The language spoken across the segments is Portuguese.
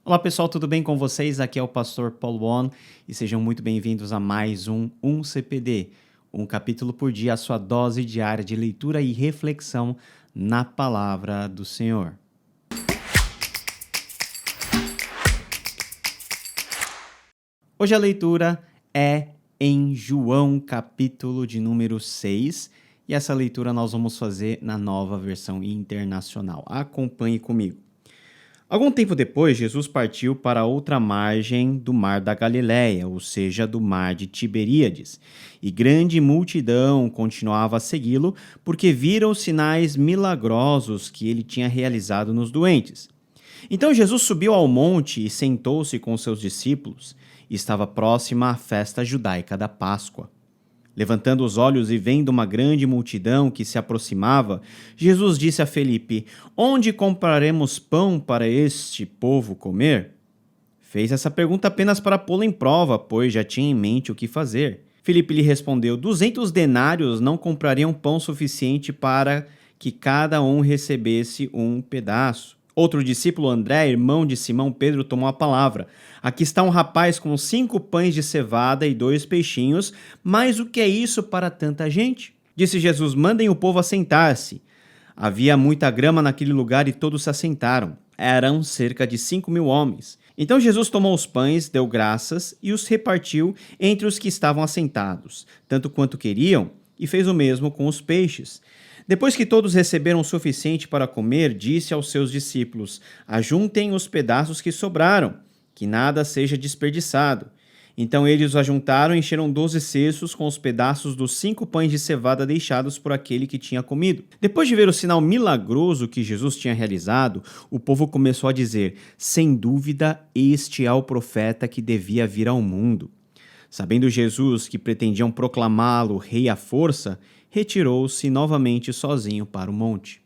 Olá pessoal, tudo bem com vocês? Aqui é o pastor Paul Won e sejam muito bem-vindos a mais um CPD, um capítulo por dia, a sua dose diária de leitura e reflexão na palavra do Senhor. Hoje a leitura é em João, capítulo de número 6, e essa leitura nós vamos fazer na nova versão internacional. Acompanhe comigo. Algum tempo depois, Jesus partiu para outra margem do mar da Galileia, ou seja, do mar de Tiberíades, e grande multidão continuava a segui-lo, porque viram os sinais milagrosos que ele tinha realizado nos doentes. Então Jesus subiu ao monte e sentou-se com seus discípulos, e estava próxima à festa judaica da Páscoa. Levantando os olhos e vendo uma grande multidão que se aproximava, Jesus disse a Felipe: "Onde compraremos pão para este povo comer?" Fez essa pergunta apenas para pô-lo em prova, pois já tinha em mente o que fazer. Felipe lhe respondeu: 200 denários não comprariam pão suficiente para que cada um recebesse um pedaço. Outro discípulo, André, irmão de Simão Pedro, tomou a palavra. Aqui está um rapaz com 5 pães de cevada e 2 peixinhos, mas o que é isso para tanta gente? Disse Jesus: mandem o povo assentar-se. Havia muita grama naquele lugar e todos se assentaram. Eram cerca de 5.000 homens. Então Jesus tomou os pães, deu graças e os repartiu entre os que estavam assentados, tanto quanto queriam, e fez o mesmo com os peixes. Depois que todos receberam o suficiente para comer, disse aos seus discípulos: ajuntem os pedaços que sobraram, que nada seja desperdiçado. Então eles os ajuntaram e encheram 12 cestos com os pedaços dos 5 pães de cevada deixados por aquele que tinha comido. Depois de ver o sinal milagroso que Jesus tinha realizado, o povo começou a dizer: sem dúvida, este é o profeta que devia vir ao mundo. Sabendo Jesus que pretendiam proclamá-lo rei à força, retirou-se novamente sozinho para o monte.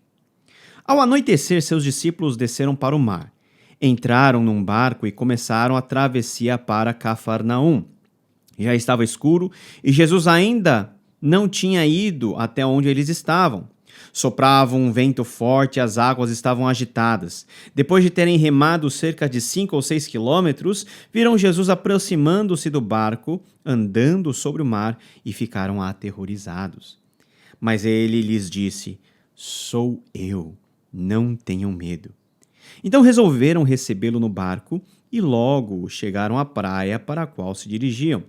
Ao anoitecer, seus discípulos desceram para o mar. Entraram num barco e começaram a travessia para Cafarnaum. Já estava escuro e Jesus ainda não tinha ido até onde eles estavam. Soprava um vento forte e as águas estavam agitadas. Depois de terem remado cerca de 5 ou 6 quilômetros, viram Jesus aproximando-se do barco, andando sobre o mar, e ficaram aterrorizados. Mas ele lhes disse: sou eu, não tenham medo. Então resolveram recebê-lo no barco e logo chegaram à praia para a qual se dirigiam.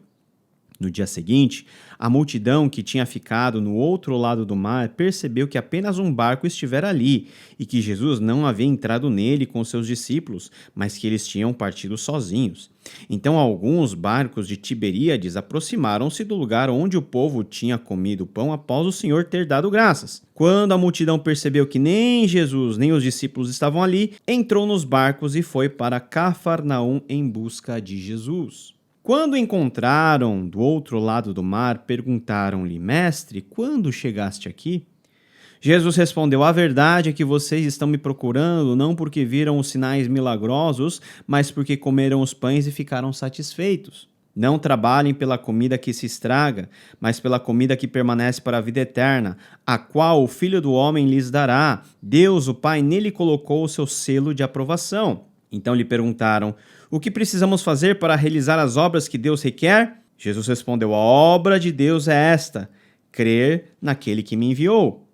No dia seguinte, a multidão que tinha ficado no outro lado do mar percebeu que apenas um barco estivera ali e que Jesus não havia entrado nele com seus discípulos, mas que eles tinham partido sozinhos. Então alguns barcos de Tiberíades aproximaram-se do lugar onde o povo tinha comido pão após o Senhor ter dado graças. Quando a multidão percebeu que nem Jesus nem os discípulos estavam ali, entrou nos barcos e foi para Cafarnaum em busca de Jesus. Quando o encontraram do outro lado do mar, perguntaram-lhe: mestre, quando chegaste aqui? Jesus respondeu: a verdade é que vocês estão me procurando não porque viram os sinais milagrosos, mas porque comeram os pães e ficaram satisfeitos. Não trabalhem pela comida que se estraga, mas pela comida que permanece para a vida eterna, a qual o Filho do Homem lhes dará. Deus, o Pai, nele colocou o seu selo de aprovação. Então lhe perguntaram: o que precisamos fazer para realizar as obras que Deus requer? Jesus respondeu: a obra de Deus é esta, crer naquele que me enviou.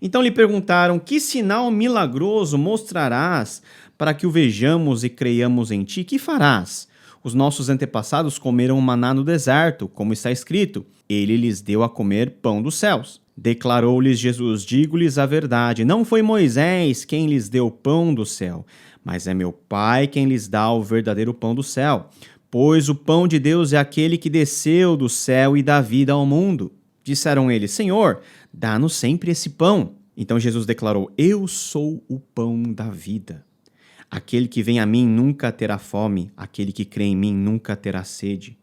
Então lhe perguntaram: que sinal milagroso mostrarás para que o vejamos e creiamos em ti? Que farás? Os nossos antepassados comeram maná no deserto, como está escrito: ele lhes deu a comer pão dos céus. Declarou-lhes Jesus: digo-lhes a verdade, não foi Moisés quem lhes deu o pão do céu, mas é meu Pai quem lhes dá o verdadeiro pão do céu. Pois o pão de Deus é aquele que desceu do céu e dá vida ao mundo. Disseram eles: Senhor, dá-nos sempre esse pão. Então Jesus declarou: eu sou o pão da vida. Aquele que vem a mim nunca terá fome, aquele que crê em mim nunca terá sede.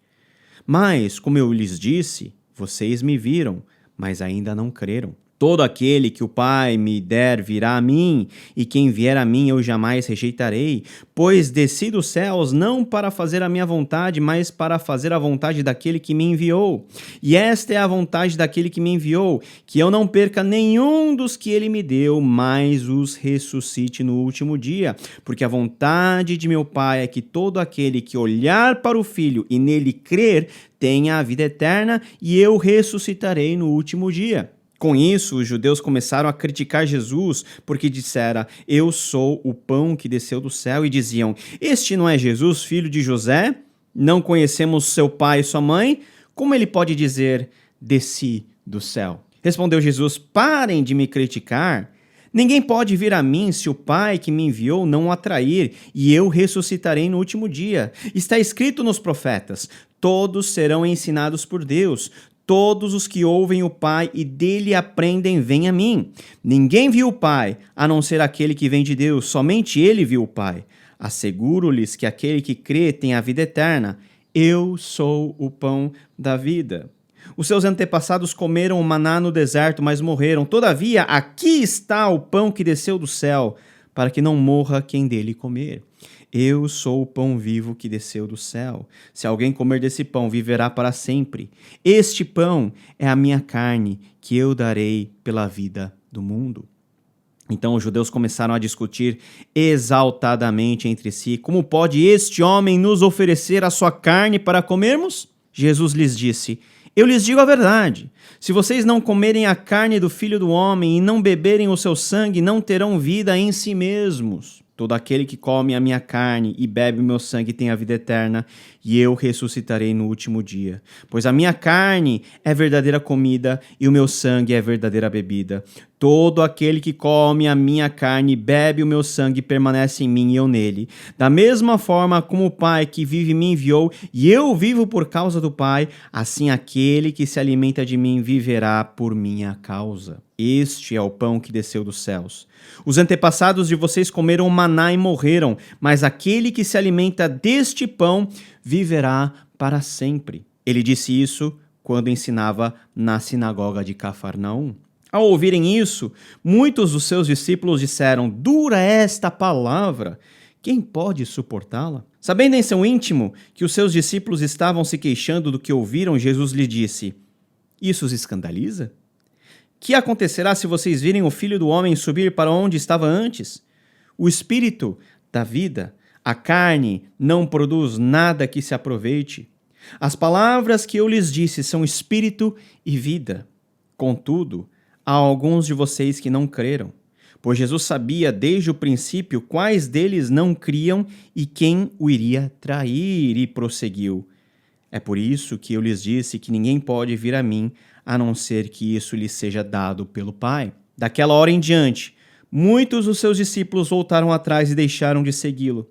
Mas, como eu lhes disse, vocês me viram, mas ainda não creram. Todo aquele que o Pai me der virá a mim, e quem vier a mim eu jamais rejeitarei, pois desci dos céus não para fazer a minha vontade, mas para fazer a vontade daquele que me enviou. E esta é a vontade daquele que me enviou, que eu não perca nenhum dos que ele me deu, mas os ressuscite no último dia. Porque a vontade de meu Pai é que todo aquele que olhar para o Filho e nele crer tenha a vida eterna, e eu ressuscitarei no último dia. Com isso, os judeus começaram a criticar Jesus, porque dissera, eu sou o pão que desceu do céu, e diziam, este não é Jesus, filho de José? Não conhecemos seu pai e sua mãe? Como ele pode dizer, desci do céu? Respondeu Jesus, parem de me criticar. Ninguém pode vir a mim se o Pai que me enviou não o atrair, e eu ressuscitarei no último dia. Está escrito nos profetas, todos serão ensinados por Deus. Todos os que ouvem o Pai e dele aprendem, vêm a mim. Ninguém viu o Pai, a não ser aquele que vem de Deus, somente ele viu o Pai. Asseguro-lhes que aquele que crê tem a vida eterna. Eu sou o pão da vida. Os seus antepassados comeram o maná no deserto, mas morreram. Todavia, aqui está o pão que desceu do céu, para que não morra quem dele comer. Eu sou o pão vivo que desceu do céu. Se alguém comer desse pão, viverá para sempre. Este pão é a minha carne, que eu darei pela vida do mundo. Então os judeus começaram a discutir exaltadamente entre si: como pode este homem nos oferecer a sua carne para comermos? Jesus lhes disse: eu lhes digo a verdade. Se vocês não comerem a carne do Filho do Homem e não beberem o seu sangue, não terão vida em si mesmos. Todo aquele que come a minha carne e bebe o meu sangue tem a vida eterna, e eu ressuscitarei no último dia. Pois a minha carne é verdadeira comida e o meu sangue é verdadeira bebida. Todo aquele que come a minha carne e bebe o meu sangue permanece em mim e eu nele. Da mesma forma como o Pai que vive me enviou e eu vivo por causa do Pai, assim aquele que se alimenta de mim viverá por minha causa. Este é o pão que desceu dos céus. Os antepassados de vocês comeram o maná e morreram, mas aquele que se alimenta deste pão viverá para sempre. Ele disse isso quando ensinava na sinagoga de Cafarnaum. Ao ouvirem isso, muitos dos seus discípulos disseram: dura esta palavra, quem pode suportá-la? Sabendo em seu íntimo que os seus discípulos estavam se queixando do que ouviram, Jesus lhe disse: isso os escandaliza? Que acontecerá se vocês virem o Filho do Homem subir para onde estava antes? O Espírito dá vida, a carne não produz nada que se aproveite. As palavras que eu lhes disse são espírito e vida. Contudo, há alguns de vocês que não creram, pois Jesus sabia desde o princípio quais deles não criam e quem o iria trair, e prosseguiu: é por isso que eu lhes disse que ninguém pode vir a mim, a não ser que isso lhe seja dado pelo Pai. Daquela hora em diante, muitos dos seus discípulos voltaram atrás e deixaram de segui-lo.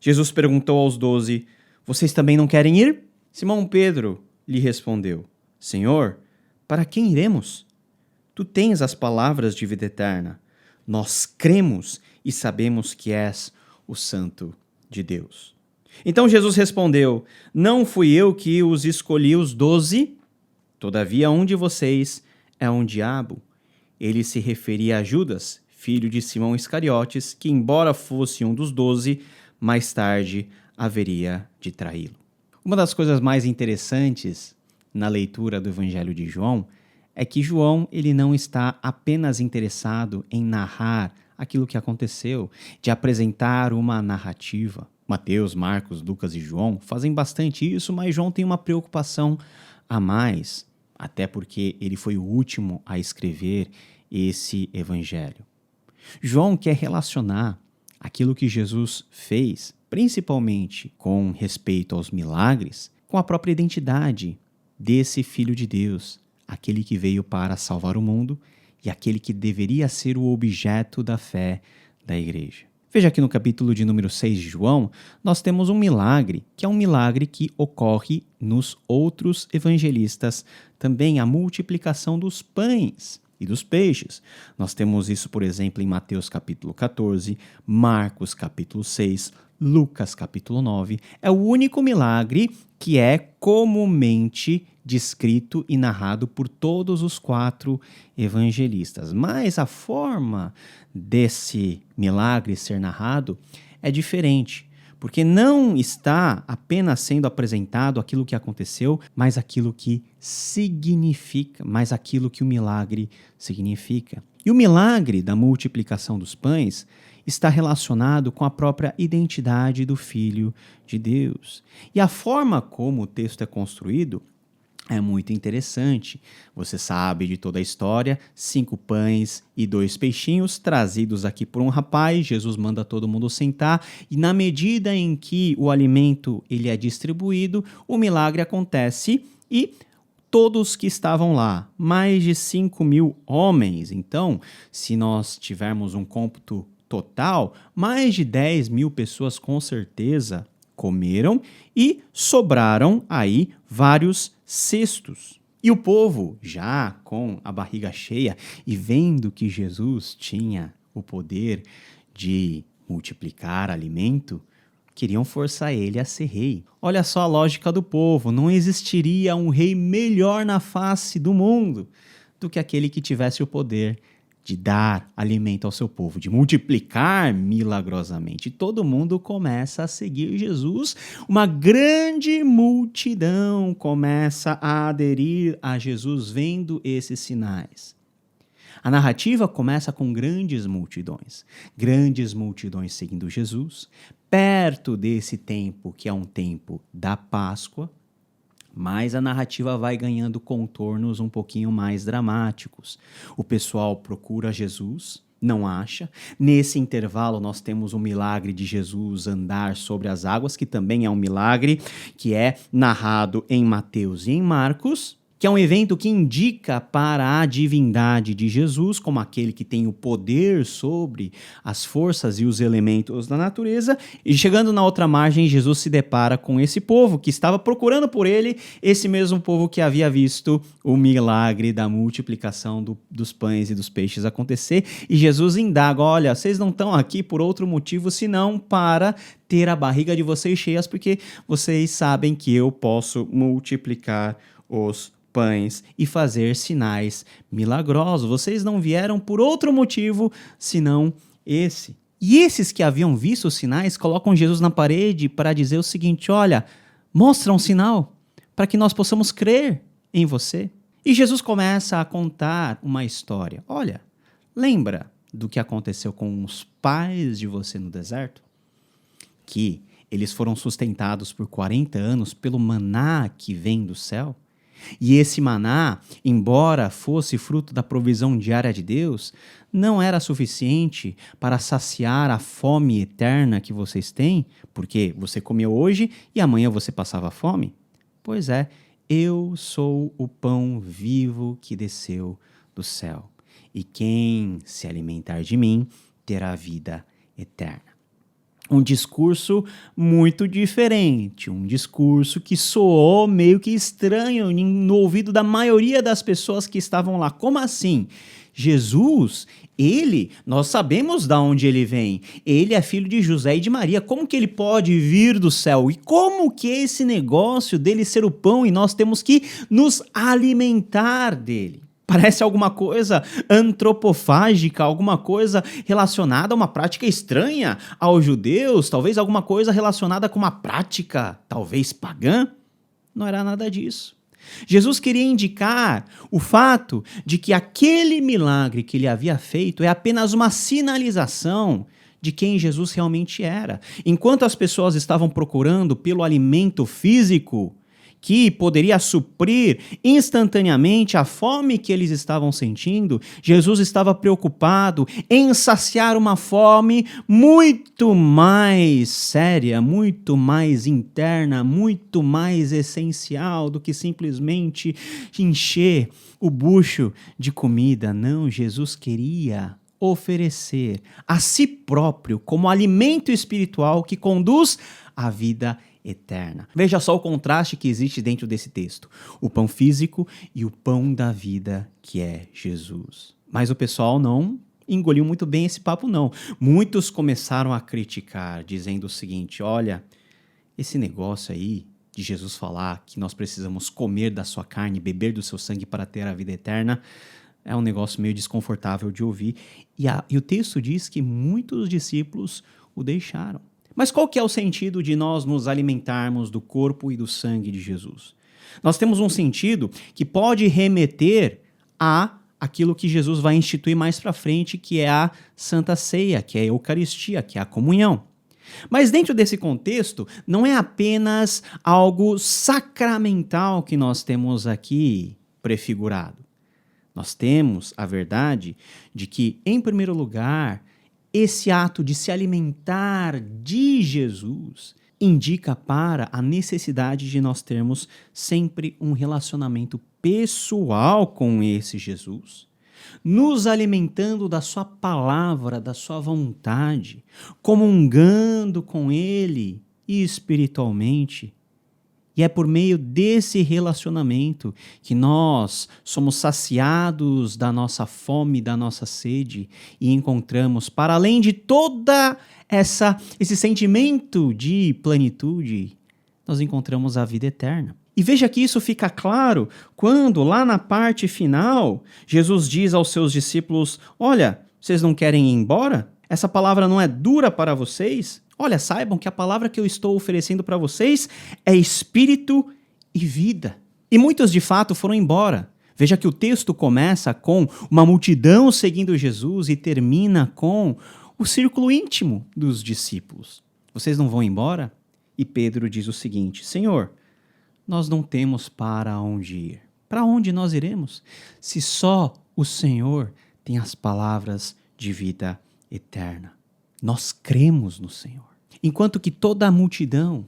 Jesus perguntou aos 12, vocês também não querem ir? Simão Pedro lhe respondeu, Senhor, para quem iremos? Tu tens as palavras de vida eterna. Nós cremos e sabemos que és o Santo de Deus. Então Jesus respondeu, não fui eu que os escolhi os 12? Todavia um de vocês é um diabo. Ele se referia a Judas, filho de Simão Iscariotes, que embora fosse um dos 12, mais tarde haveria de traí-lo. Uma das coisas mais interessantes na leitura do Evangelho de João é que João ele não está apenas interessado em narrar aquilo que aconteceu, de apresentar uma narrativa. Mateus, Marcos, Lucas e João fazem bastante isso, mas João tem uma preocupação a mais, até porque ele foi o último a escrever esse evangelho. João quer relacionar aquilo que Jesus fez, principalmente com respeito aos milagres, com a própria identidade desse Filho de Deus, aquele que veio para salvar o mundo e aquele que deveria ser o objeto da fé da igreja. Veja aqui no capítulo de número 6 de João, nós temos um milagre, que é um milagre que ocorre nos outros evangelistas, também a multiplicação dos pães e dos peixes. Nós temos isso, por exemplo, em Mateus capítulo 14, Marcos capítulo 6, Lucas capítulo 9 é o único milagre que é comumente descrito e narrado por todos os 4 evangelistas. Mas a forma desse milagre ser narrado é diferente, porque não está apenas sendo apresentado aquilo que aconteceu, mas aquilo que significa, mas aquilo que o milagre significa. E o milagre da multiplicação dos pães está relacionado com a própria identidade do Filho de Deus. E a forma como o texto é construído é muito interessante. Você sabe de toda a história, 5 pães e 2 peixinhos trazidos aqui por um rapaz. Jesus manda todo mundo sentar e na medida em que o alimento ele é distribuído, o milagre acontece e todos que estavam lá, mais de 5.000 homens. Então, se nós tivermos um cômputo total, mais de 10.000 pessoas com certeza comeram e sobraram aí vários cestos. E o povo, já com a barriga cheia e vendo que Jesus tinha o poder de multiplicar alimento, queriam forçar ele a ser rei. Olha só a lógica do povo, não existiria um rei melhor na face do mundo do que aquele que tivesse o poder de dar alimento ao seu povo, de multiplicar milagrosamente. E todo mundo começa a seguir Jesus, uma grande multidão começa a aderir a Jesus vendo esses sinais. A narrativa começa com grandes multidões seguindo Jesus, perto desse tempo que é um tempo da Páscoa, mas a narrativa vai ganhando contornos um pouquinho mais dramáticos. O pessoal procura Jesus, não acha. Nesse intervalo nós temos o milagre de Jesus andar sobre as águas, que também é um milagre que é narrado em Mateus e em Marcos, que é um evento que indica para a divindade de Jesus, como aquele que tem o poder sobre as forças e os elementos da natureza. E chegando na outra margem, Jesus se depara com esse povo que estava procurando por ele, esse mesmo povo que havia visto o milagre da multiplicação dos pães e dos peixes acontecer. E Jesus indaga, olha, vocês não estão aqui por outro motivo senão para ter a barriga de vocês cheias, porque vocês sabem que eu posso multiplicar os pães e fazer sinais milagrosos. Vocês não vieram por outro motivo senão esse. E esses que haviam visto os sinais colocam Jesus na parede para dizer o seguinte, olha, mostra um sinal para que nós possamos crer em você. E Jesus começa a contar uma história. Olha, lembra do que aconteceu com os pais de você no deserto? Que eles foram sustentados por 40 anos pelo maná que vem do céu? E esse maná, embora fosse fruto da provisão diária de Deus, não era suficiente para saciar a fome eterna que vocês têm, porque você comeu hoje e amanhã você passava fome? Pois é, eu sou o pão vivo que desceu do céu, e quem se alimentar de mim terá vida eterna. Um discurso muito diferente, um discurso que soou meio que estranho no ouvido da maioria das pessoas que estavam lá. Como assim? Jesus, nós sabemos de onde ele vem. Ele é filho de José e de Maria. Como que ele pode vir do céu? E como que é esse negócio dele ser o pão e nós temos que nos alimentar dele? Parece alguma coisa antropofágica, alguma coisa relacionada a uma prática estranha aos judeus, talvez alguma coisa relacionada com uma prática, talvez pagã. Não era nada disso. Jesus queria indicar o fato de que aquele milagre que ele havia feito é apenas uma sinalização de quem Jesus realmente era. Enquanto as pessoas estavam procurando pelo alimento físico, que poderia suprir instantaneamente a fome que eles estavam sentindo, Jesus estava preocupado em saciar uma fome muito mais séria, muito mais interna, muito mais essencial do que simplesmente encher o bucho de comida. Não, Jesus queria oferecer a si próprio como alimento espiritual que conduz à vida eterna. Veja só o contraste que existe dentro desse texto. O pão físico e o pão da vida que é Jesus. Mas o pessoal não engoliu muito bem esse papo, não. Muitos começaram a criticar, dizendo o seguinte: olha, esse negócio aí de Jesus falar que nós precisamos comer da sua carne, beber do seu sangue para ter a vida eterna, é um negócio meio desconfortável de ouvir. E o texto diz que muitos discípulos o deixaram. Mas qual que é o sentido de nós nos alimentarmos do corpo e do sangue de Jesus? Nós temos um sentido que pode remeter a aquilo que Jesus vai instituir mais para frente, que é a Santa Ceia, que é a Eucaristia, que é a comunhão. Mas dentro desse contexto, não é apenas algo sacramental que nós temos aqui prefigurado. Nós temos a verdade de que, em primeiro lugar, esse ato de se alimentar de Jesus indica para a necessidade de nós termos sempre um relacionamento pessoal com esse Jesus, nos alimentando da sua palavra, da sua vontade, comungando com ele espiritualmente. E é por meio desse relacionamento que nós somos saciados da nossa fome, da nossa sede e encontramos, para além de toda esse sentimento de plenitude, nós encontramos a vida eterna. E veja que isso fica claro quando, lá na parte final, Jesus diz aos seus discípulos: olha, vocês não querem ir embora? Essa palavra não é dura para vocês? Olha, saibam que a palavra que eu estou oferecendo para vocês é espírito e vida. E muitos de fato foram embora. Veja que o texto começa com uma multidão seguindo Jesus e termina com o círculo íntimo dos discípulos. Vocês não vão embora? E Pedro diz o seguinte: Senhor, nós não temos para onde ir. Para onde nós iremos? Se só o Senhor tem as palavras de vida eterna. Nós cremos no Senhor. Enquanto que toda a multidão,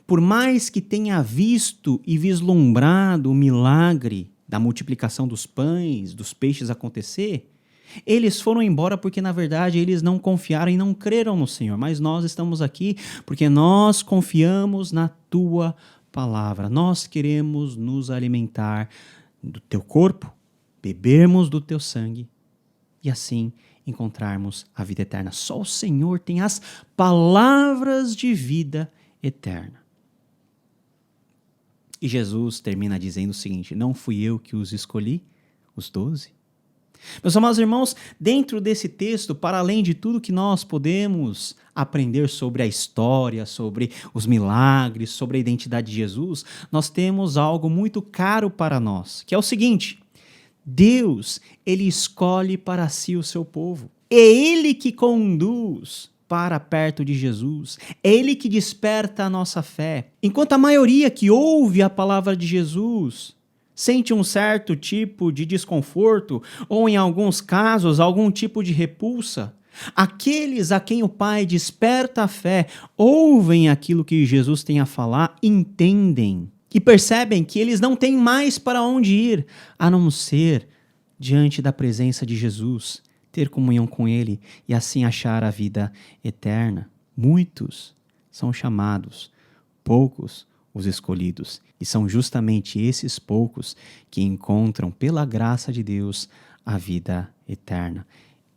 por mais que tenha visto e vislumbrado o milagre da multiplicação dos pães, dos peixes acontecer, eles foram embora porque, na verdade, eles não confiaram e não creram no Senhor. Mas nós estamos aqui porque nós confiamos na Tua palavra. Nós queremos nos alimentar do Teu corpo, bebermos do Teu sangue e assim encontrarmos a vida eterna. Só o Senhor tem as palavras de vida eterna. E Jesus termina dizendo o seguinte: não fui eu que os escolhi, os 12? Meus amados irmãos, dentro desse texto, para além de tudo que nós podemos aprender sobre a história, sobre os milagres, sobre a identidade de Jesus, nós temos algo muito caro para nós, que é o seguinte: Deus, ele escolhe para si o seu povo. É ele que conduz para perto de Jesus. É ele que desperta a nossa fé. Enquanto a maioria que ouve a palavra de Jesus sente um certo tipo de desconforto ou, em alguns casos, algum tipo de repulsa, aqueles a quem o Pai desperta a fé ouvem aquilo que Jesus tem a falar, entendem e percebem que eles não têm mais para onde ir, a não ser diante da presença de Jesus, ter comunhão com Ele e assim achar a vida eterna. Muitos são chamados, poucos os escolhidos. E são justamente esses poucos que encontram, pela graça de Deus, a vida eterna.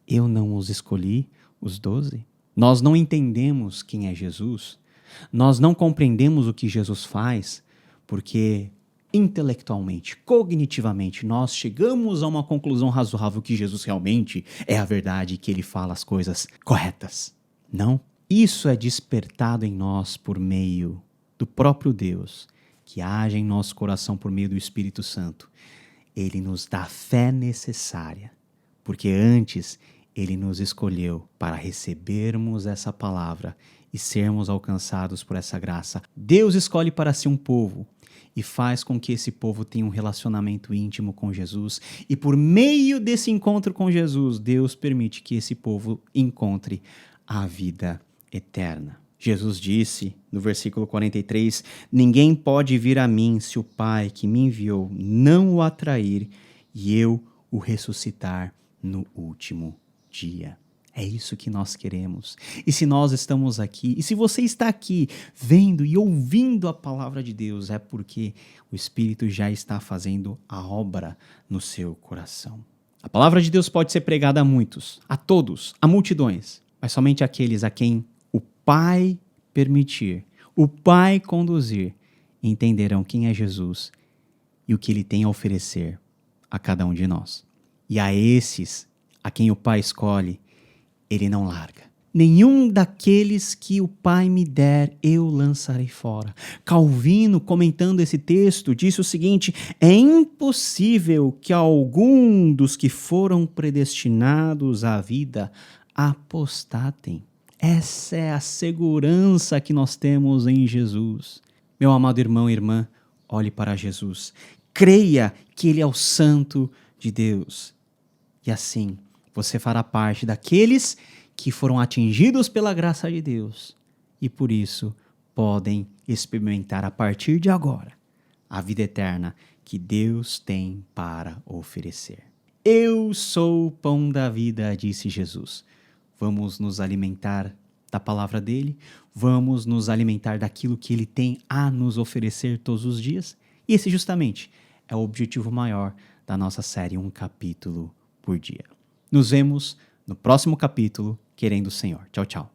Eu não os escolhi, os 12? Nós não entendemos quem é Jesus. Nós não compreendemos o que Jesus faz, porque intelectualmente, cognitivamente, nós chegamos a uma conclusão razoável que Jesus realmente é a verdade e que ele fala as coisas corretas. Não. Isso é despertado em nós por meio do próprio Deus, que age em nosso coração por meio do Espírito Santo. Ele nos dá a fé necessária, porque antes ele nos escolheu para recebermos essa palavra e sermos alcançados por essa graça. Deus escolhe para si um povo e faz com que esse povo tenha um relacionamento íntimo com Jesus. E por meio desse encontro com Jesus, Deus permite que esse povo encontre a vida eterna. Jesus disse no versículo 43, ninguém pode vir a mim se o Pai que me enviou não o atrair e eu o ressuscitar no último dia. É isso que nós queremos. E se nós estamos aqui, e se você está aqui vendo e ouvindo a palavra de Deus, é porque o Espírito já está fazendo a obra no seu coração. A palavra de Deus pode ser pregada a muitos, a todos, a multidões, mas somente aqueles a quem o Pai permitir, o Pai conduzir, entenderão quem é Jesus e o que ele tem a oferecer a cada um de nós. E a esses a quem o Pai escolhe, ele não larga. Nenhum daqueles que o Pai me der, eu lançarei fora. Calvino, comentando esse texto, disse o seguinte: é impossível que algum dos que foram predestinados à vida apostatem. Essa é a segurança que nós temos em Jesus. Meu amado irmão e irmã, olhe para Jesus. Creia que Ele é o Santo de Deus. E assim, você fará parte daqueles que foram atingidos pela graça de Deus e por isso podem experimentar a partir de agora a vida eterna que Deus tem para oferecer. Eu sou o pão da vida, disse Jesus. Vamos nos alimentar da palavra dele, vamos nos alimentar daquilo que ele tem a nos oferecer todos os dias. E esse justamente é o objetivo maior da nossa série Um Capítulo por Dia. Nos vemos no próximo capítulo, querendo o Senhor. Tchau, tchau.